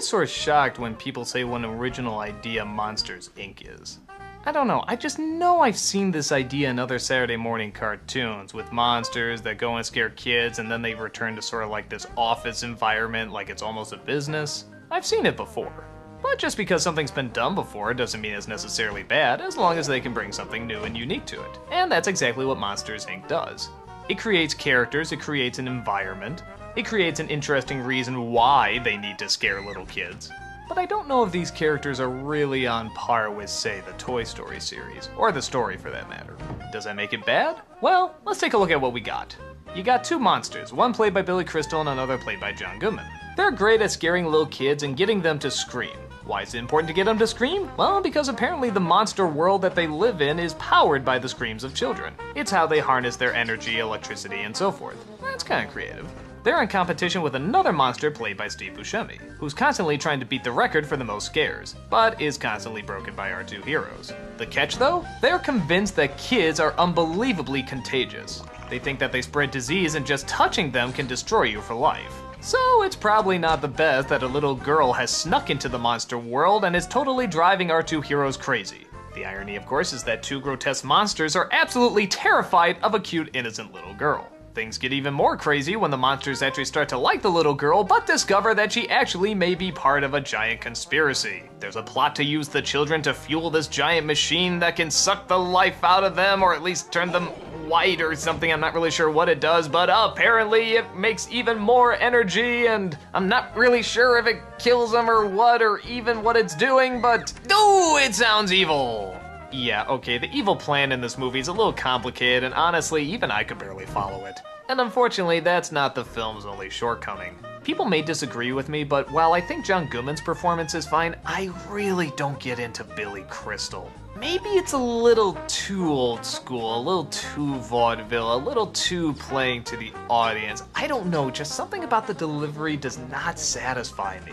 always sort of shocked when people say what an original idea Monsters, Inc. is. I don't know, I just know I've seen this idea in other Saturday morning cartoons with monsters that go and scare kids and then they return to sort of like this office environment like it's almost a business. I've seen it before. But just because something's been done before doesn't mean it's necessarily bad, as long as they can bring something new and unique to it. And that's exactly what Monsters, Inc. does. It creates characters, it creates an environment, it creates an interesting reason why they need to scare little kids. But I don't know if these characters are really on par with, say, the Toy Story series, or the story for that matter. Does that make it bad? Well, let's take a look at what we got. You got two monsters, one played by Billy Crystal and another played by John Goodman. They're great at scaring little kids and getting them to scream. Why is it important to get them to scream? Well, because apparently the monster world that they live in is powered by the screams of children. It's how they harness their energy, electricity, and so forth. That's kind of creative. They're in competition with another monster played by Steve Buscemi, who's constantly trying to beat the record for the most scares, but is constantly broken by our two heroes. The catch though? They're convinced that kids are unbelievably contagious. They think that they spread disease and just touching them can destroy you for life. So it's probably not the best that a little girl has snuck into the monster world and is totally driving our two heroes crazy. The irony, of course, is that two grotesque monsters are absolutely terrified of a cute, innocent little girl. Things get even more crazy when the monsters actually start to like the little girl, but discover that she actually may be part of a giant conspiracy. There's a plot to use the children to fuel this giant machine that can suck the life out of them, or at least turn them white or something. I'm not really sure what it does, but apparently it makes even more energy, and I'm not really sure if it kills them or what, or even what it's doing, but ooh, it sounds evil. Yeah, okay, the evil plan in this movie is a little complicated, and honestly, even I could barely follow it. And unfortunately, that's not the film's only shortcoming. People may disagree with me, but while I think John Goodman's performance is fine, I really don't get into Billy Crystal. Maybe it's a little too old school, a little too vaudeville, a little too playing to the audience. I don't know, just something about the delivery does not satisfy me.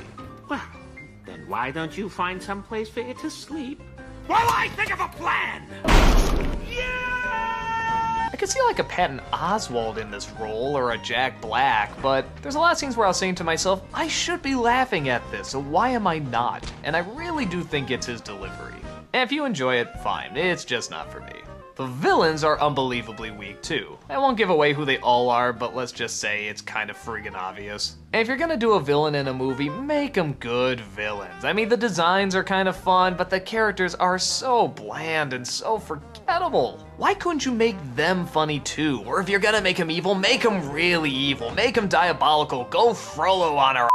Well, then why don't you find some place for you to sleep? While I think of a plan! Yeah! I could see like a Patton Oswalt in this role, or a Jack Black, but there's a lot of scenes where I was saying to myself, I should be laughing at this, so why am I not? And I really do think it's his delivery. And if you enjoy it, fine, it's just not for me. The villains are unbelievably weak too. I won't give away who they all are, but let's just say it's kind of friggin' obvious. And if you're gonna do a villain in a movie, make them good villains. I mean, the designs are kind of fun, but the characters are so bland and so forgettable. Why couldn't you make them funny too? Or if you're gonna make them evil, make them really evil. Make them diabolical. Go Frollo on our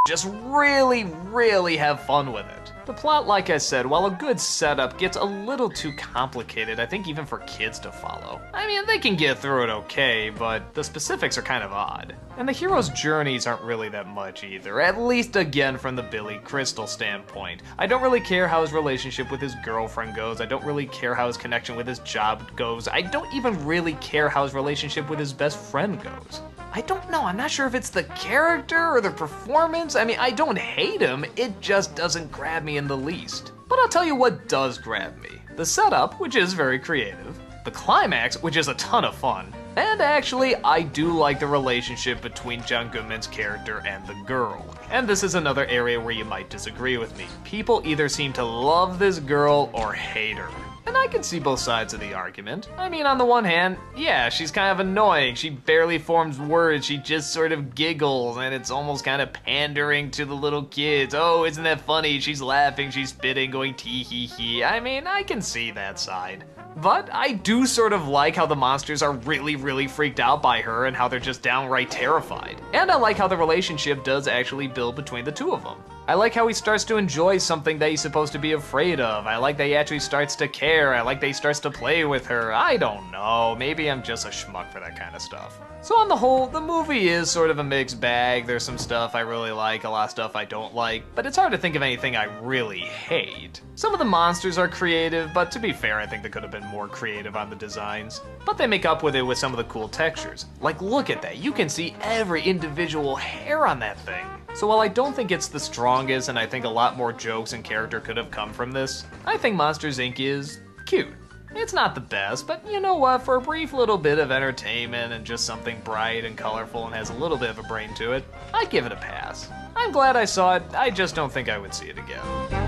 just really, really have fun with it. The plot, like I said, while a good setup, gets a little too complicated, I think even for kids to follow. I mean, they can get through it okay, but the specifics are kind of odd. And the hero's journeys aren't really that much either, at least again from the Billy Crystal standpoint. I don't really care how his relationship with his girlfriend goes, I don't really care how his connection with his job goes, I don't even really care how his relationship with his best friend goes. I don't know, I'm not sure if it's the character or the performance. I mean, I don't hate him, it just doesn't grab me in the least. But I'll tell you what does grab me. The setup, which is very creative, the climax, which is a ton of fun, and actually, I do like the relationship between John Goodman's character and the girl. And this is another area where you might disagree with me. People either seem to love this girl or hate her. And I can see both sides of the argument. I mean, on the one hand, yeah, she's kind of annoying. She barely forms words, she just sort of giggles, and it's almost kind of pandering to the little kids. Oh, isn't that funny? She's laughing, she's spitting, going tee hee hee. I mean, I can see that side. But I do sort of like how the monsters are really, really freaked out by her and how they're just downright terrified. And I like how the relationship does actually build between the two of them. I like how he starts to enjoy something that he's supposed to be afraid of. I like that he actually starts to care. I like that he starts to play with her. I don't know, maybe I'm just a schmuck for that kind of stuff. So on the whole, the movie is sort of a mixed bag. There's some stuff I really like, a lot of stuff I don't like, but it's hard to think of anything I really hate. Some of the monsters are creative, but to be fair, I think they could have been more creative on the designs. But they make up with it with some of the cool textures. Like, look at that, you can see every individual hair on that thing. So while I don't think it's the strongest, and I think a lot more jokes and character could have come from this, I think Monsters, Inc. is cute. It's not the best, but you know what? For a brief little bit of entertainment and just something bright and colorful and has a little bit of a brain to it, I'd give it a pass. I'm glad I saw it, I just don't think I would see it again.